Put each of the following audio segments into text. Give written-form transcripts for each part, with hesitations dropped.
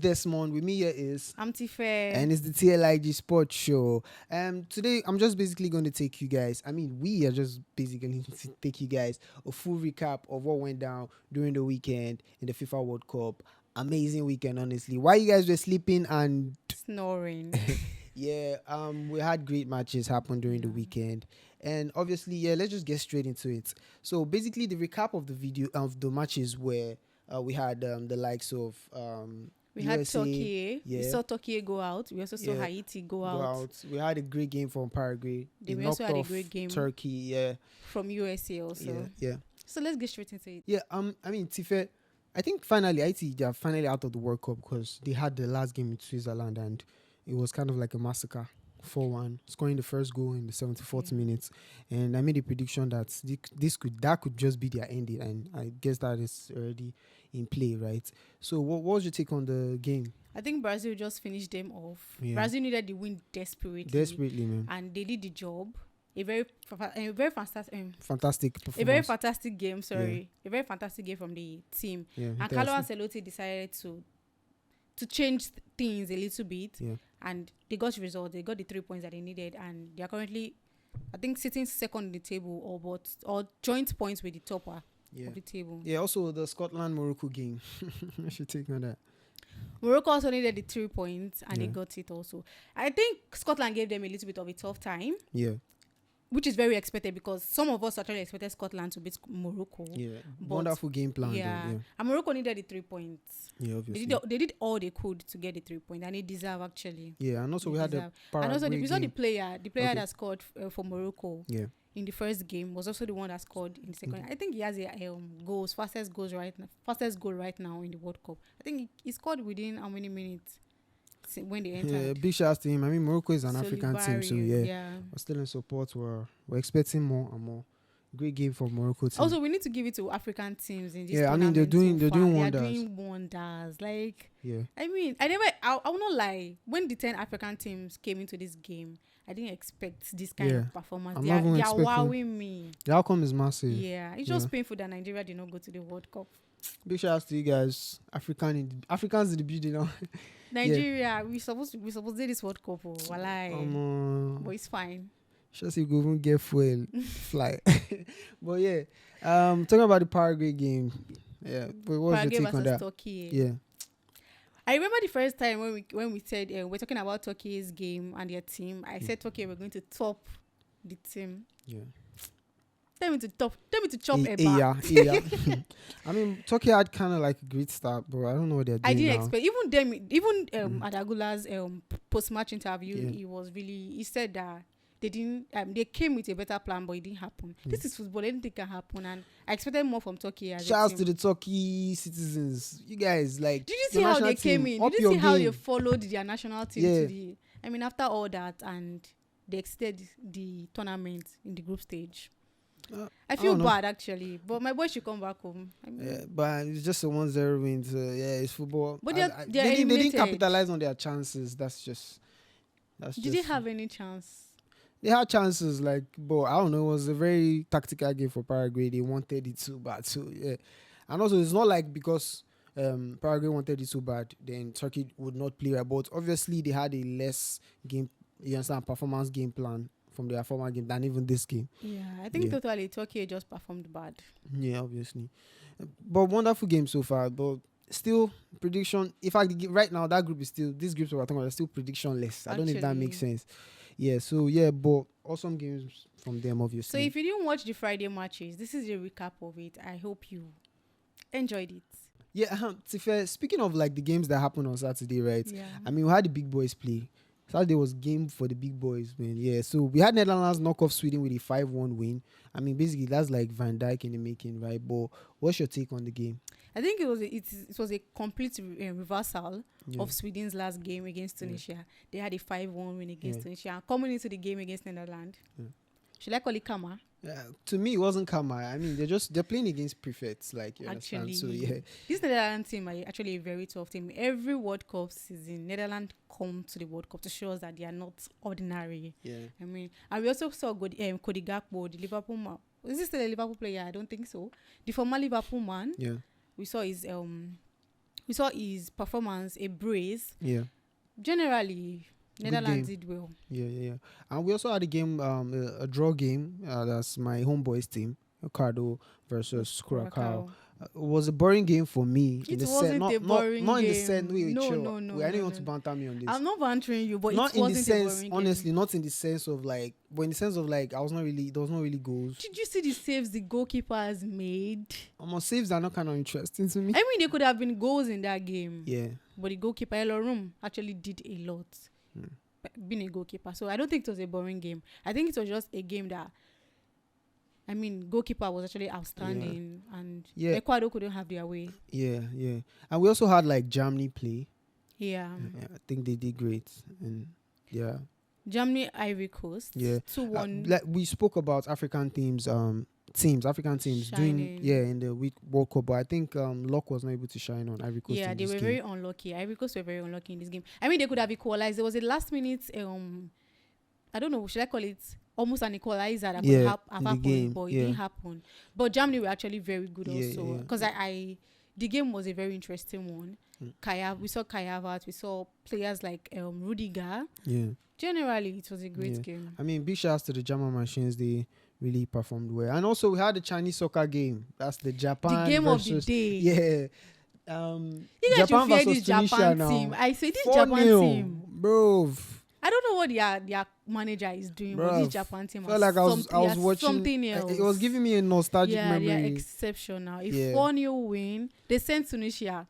Desmond. With me here is I'm Tife. and it's the TLIG Sports Show. Today I'm just basically going to take you guys. We are just basically going to take you guys a full recap of what went down during the weekend in the FIFA World Cup. Amazing weekend, honestly. While you guys were sleeping and Snoring. yeah, we had great matches happen during the weekend, and obviously, let's just get straight into it. So basically, the recap of the video of the matches where we had the likes of We had USA, Turkey. We saw Turkey go out. We also saw Haiti go out. We had a great game from Paraguay. They We also knocked had a off great game Turkey. Yeah, from USA also. yeah. So let's get straight into it. Yeah, Tife, I think finally Haiti, they are finally out of the World Cup because they had the last game in Switzerland and it was kind of like a massacre. 4-1, scoring the first goal in the 74th minute, and I made a prediction that that could just be their ending, and I guess that is already in play, right? So, what was your take on the game? I think Brazil just finished them off. Yeah. Brazil needed the win desperately, man, and they did the job. A very fantastic performance. A very fantastic game. A very fantastic game from the team. Yeah, and Carlo Ancelotti decided to change things a little bit, and they got results. They got the 3 points that they needed, and they are currently, I think, sitting second in the table or joint points with the topper of the table. Yeah. Also, the Scotland-Morocco game. I should take on that. Morocco also needed the 3 points, and they got it also. I think Scotland gave them a little bit of a tough time. Yeah. Which is very expected because some of us actually expected Scotland to beat Morocco. Yeah, wonderful game plan. Yeah, and Morocco needed the 3 points. Yeah, obviously. They did all they could to get the 3 points, and they deserve actually. Yeah, and also we had the and also we saw the player that scored for Morocco. Yeah. In the first game was also the one that scored in the second. I think he has a fastest goal right now in the World Cup. I think he scored within how many minutes when they entered. Yeah, big shout out to him. Morocco is an African team, so yeah. We're still in support. We're expecting more and more. Great game for Morocco team. Also, we need to give it to African teams in this tournament. They're doing wonders. They're doing wonders. Like, yeah. I will not lie. When the 10 African teams came into this game, I didn't expect this kind of performance. They are wowing me. The outcome is massive. Yeah, it's just painful that Nigeria did not go to the World Cup. Big shout out to you guys. Africans in the building now. Nigeria, we supposed to do this World Cup, but it's fine. Just you go and get fuel, fly. But talking about the Paraguay game. Yeah, but what was your take on that? Turkey. Yeah. I remember the first time when we said we're talking about Turkey's game and their team. I said Turkey were going to top the team. Yeah. Tell me to chop a back. Yeah. Turkey had kind of like a great start, but I don't know what they're doing. I didn't expect Adagula's post-match interview. He said that they didn't. They came with a better plan, but it didn't happen. This is football; anything can happen, and I expected more from Turkey. Shout out to the Turkey citizens, you guys. Like, did you see how they came in? Did you see how they followed their national team to the? After all that, and they extended the tournament in the group stage. I feel bad actually, but my boys should come back home. But it's just a 1-0 win. So it's football. But they didn't capitalize on their chances. Did they have any chance? They had chances, but I don't know. It was a very tactical game for Paraguay. They wanted it so bad. So and also it's not like because Paraguay wanted it so bad, then Turkey would not play right. But obviously they had a less game, performance game plan from their former game than even this game. Yeah, I think totally Turkey just performed bad. Yeah, obviously. But wonderful game so far. But still, prediction. In fact, right now, that group is still, these groups we're talking about are still predictionless. I don't know if that makes sense. Yeah, so but awesome games from them, obviously. So if you didn't watch the Friday matches, this is a recap of it. I hope you enjoyed it. Yeah, speaking of like the games that happened on Saturday, right? Yeah. We had the big boys play. Saturday was game for the big boys, man. Yeah, so we had Netherlands knock off Sweden with a 5-1 win. Basically that's like Van Dijk in the making, right? But what's your take on the game? I think it was a complete reversal of Sweden's last game against Tunisia. Yeah. They had a 5-1 win against Tunisia. Coming into the game against Netherlands, should I call it karma? To me, it wasn't karma. They're playing against prefects, like, you understand. So this Netherlands team are actually a very tough team. Every World Cup season, Netherlands come to the World Cup to show us that they are not ordinary. Yeah. And we also saw Cody Gakpo, the Liverpool man. Is this still a Liverpool player? I don't think so. The former Liverpool man. Yeah. We saw his we saw his performance, a brace. Yeah. Generally, Good Netherlands game. did well. Yeah. And we also had a game, a draw game. That's my homeboys team, Cardo versus Curacao. Curacao. It was a boring game for me in It the set. wasn't a boring Not in the game. set. Wait, No, chill. no, no, Wait, I no, don't want to no. banter me on this. I'm not bantering you, but Not it in the wasn't a sense, boring honestly, game. not in the sense of like, but in the sense of like, there was not really goals. Did you see the saves the goalkeeper has made? Almost saves are not kind of interesting to me. I mean, there could have been goals in that game. Yeah. But the goalkeeper, Elorum, actually did a lot. Being a goalkeeper. So I don't think it was a boring game. I think it was just a game that, I mean, goalkeeper was actually outstanding, and Ecuador couldn't have their way. Yeah. And we also had like Germany play. Yeah. I think they did great. And yeah. Germany, Ivory Coast. Yeah. 2-1. Like we spoke about African teams African teams Shining. doing in the World Cup, but I think luck was not able to shine on Ivory Coast. Yeah, in they this were game. very unlucky. Ivory Coast were very unlucky in this game. I mean, they could have equalized. There was a last minute I don't know, should I call it almost an equalizer that could have happened, but it didn't happen. But Germany were actually very good also, because the game was a very interesting one. We saw Kai Havertz, we saw players like Rudiger. Yeah. Generally, it was a great game. I mean, big shouts to the German machines. They really performed well. And also, we had the Chinese soccer game. That's the Japan The game versus, of the day. Yeah. You guys Japan should fear versus this Tunisia Japan now. team. I say this 4-0, Japan team. Bro. I don't know what their manager is doing, but this Japan team felt like I was watching something else. It was giving me a nostalgic memory. Yeah, exceptional. A 4-0 win. They sent Tunisia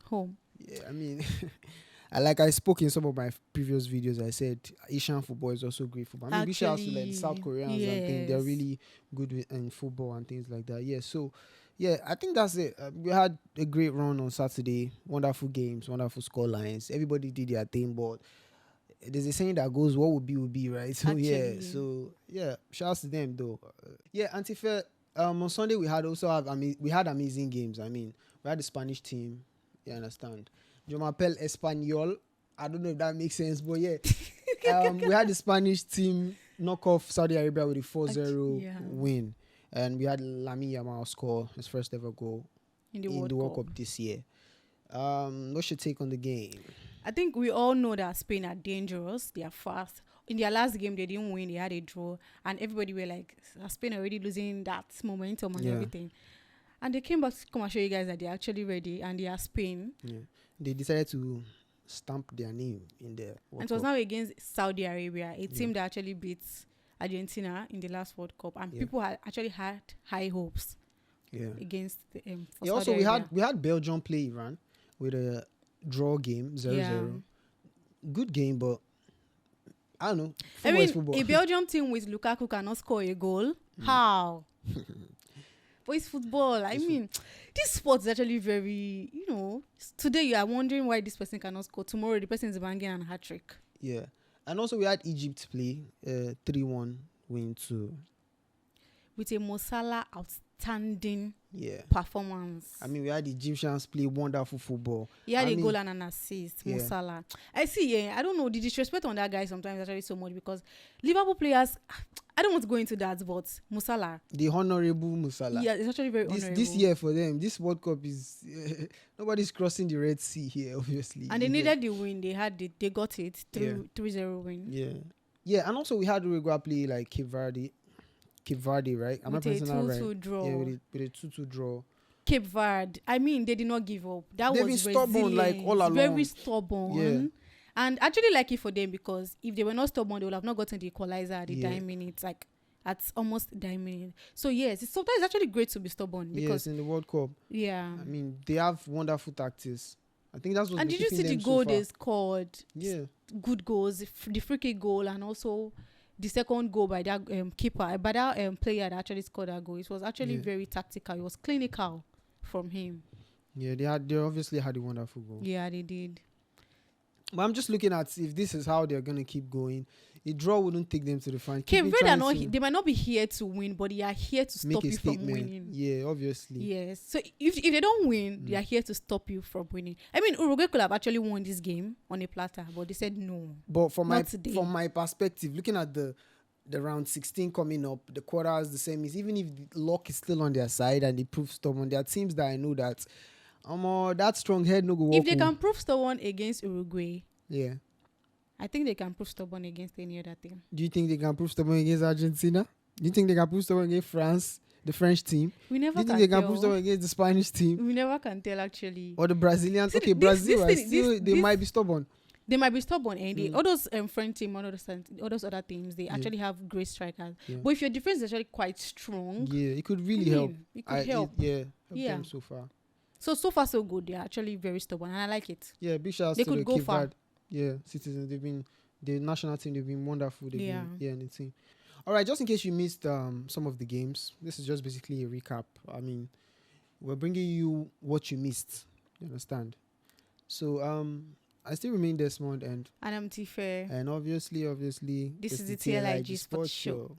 home. Yeah, I mean, I spoke in some of my previous videos. I said Asian football is also great football. I mean, we shout out to like the South Koreans and things. They're really good in football and things like that. Yeah, so I think that's it. We had a great run on Saturday. Wonderful games, wonderful score lines. Everybody did their thing, but there's a saying that goes, "What would be," right? So shouts to them though. Antifa. On Sunday we had amazing games. I mean, we had the Spanish team. You understand? Je m'appelle Español. I don't know if that makes sense, but we had the Spanish team knock off Saudi Arabia with a 4-0 win, and we had Lamine Yamal score his first ever goal in the World Cup this year. What's your take on the game? I think we all know that Spain are dangerous. They are fast. In their last game, they didn't win. They had a draw. And everybody were like, Spain already losing that momentum and everything. And they came back to come and show you guys that they're actually ready. And they are Spain. Yeah. They decided to stamp their name in the World And it was now against Saudi Arabia, a team that actually beat Argentina in the last World Cup. And people had actually had high hopes against the for Saudi also, Arabia. we had Belgium play Iran with a draw game 0-0. Good game, but I don't know. I mean, football. A Belgium team with Lukaku cannot score a goal. How? But it's football. I mean, this sport is actually very, today you are wondering why this person cannot score. Tomorrow the person is banging a hat trick. Yeah. And also we had Egypt play 3-1 win too. With a Mo Salah outstanding performance. I mean, we had the Egyptians play wonderful football. He had a goal and an assist, Mo Salah. I see, I don't know, the disrespect on that guy sometimes is actually so much because Liverpool players, I don't want to go into that, but Mo Salah. The honorable Mo Salah. Yeah, it's actually very honorable. This year for them, this World Cup is, nobody's crossing the Red Sea here, obviously. And they needed the win. They got it, 3-0 win. Yeah, and also we had Uruguay play like Cape Verde, right? Am I pronouncing that right? With a 2-2 draw. Yeah, with a 2-2 draw. Cape Verde. I mean, they did not give up. They've been stubborn, like all along. Very stubborn. Yeah. And actually lucky for them because if they were not stubborn, they would have not gotten the equalizer at the dying minutes, like at almost dying minute. So yes, sometimes it's actually great to be stubborn because in the World Cup. Yeah. I mean, they have wonderful tactics. I think that's what. And did you see the goal they scored? Yeah. Good goals, the free kick goal, and also the second goal by that keeper, by that player that actually scored that goal. It was actually very tactical. It was clinical from him. Yeah, they obviously had a wonderful goal. Yeah, they did. But I'm just looking at if this is how they're gonna keep going. A draw wouldn't take them to the final. They might not be here to win, but they are here to stop you from winning. Yeah, obviously. Yes. So if they don't win, they are here to stop you from winning. I mean, Uruguay could have actually won this game on a platter, but they said no. But from my perspective, looking at the round 16 coming up, the quarters, the semis, even if the luck is still on their side and they prove stubborn, there are teams that I know that That strong head no go If walk. they can prove stubborn against Uruguay, Yeah. I think they can prove stubborn against any other team. Do you think they can prove stubborn against Argentina? Do you think they can prove stubborn against France, the French team? We Do never you think can they can prove tell. stubborn against the Spanish team We never can tell actually. or the Brazilians? See, Okay, Brazil, they might be stubborn. They might be stubborn, and all those French team, all those other teams, they Yeah. actually have great strikers. Yeah. But if your defense is actually quite strong, Yeah, it could really help. It could help. Help Yeah. them so far. So far so good. They're actually very stubborn, and I like it. Yeah, big shout out They to could the go Cape far. Verde. Yeah, citizens. They've been the national team. They've been wonderful. They've Yeah. been in the team. All right, just in case you missed some of the games, this is just basically a recap. I mean, we're bringing you what you missed. You understand? So I still remain Desmond, and And I'm Tife. obviously, This it's is the TLIG TLIG Sports Show.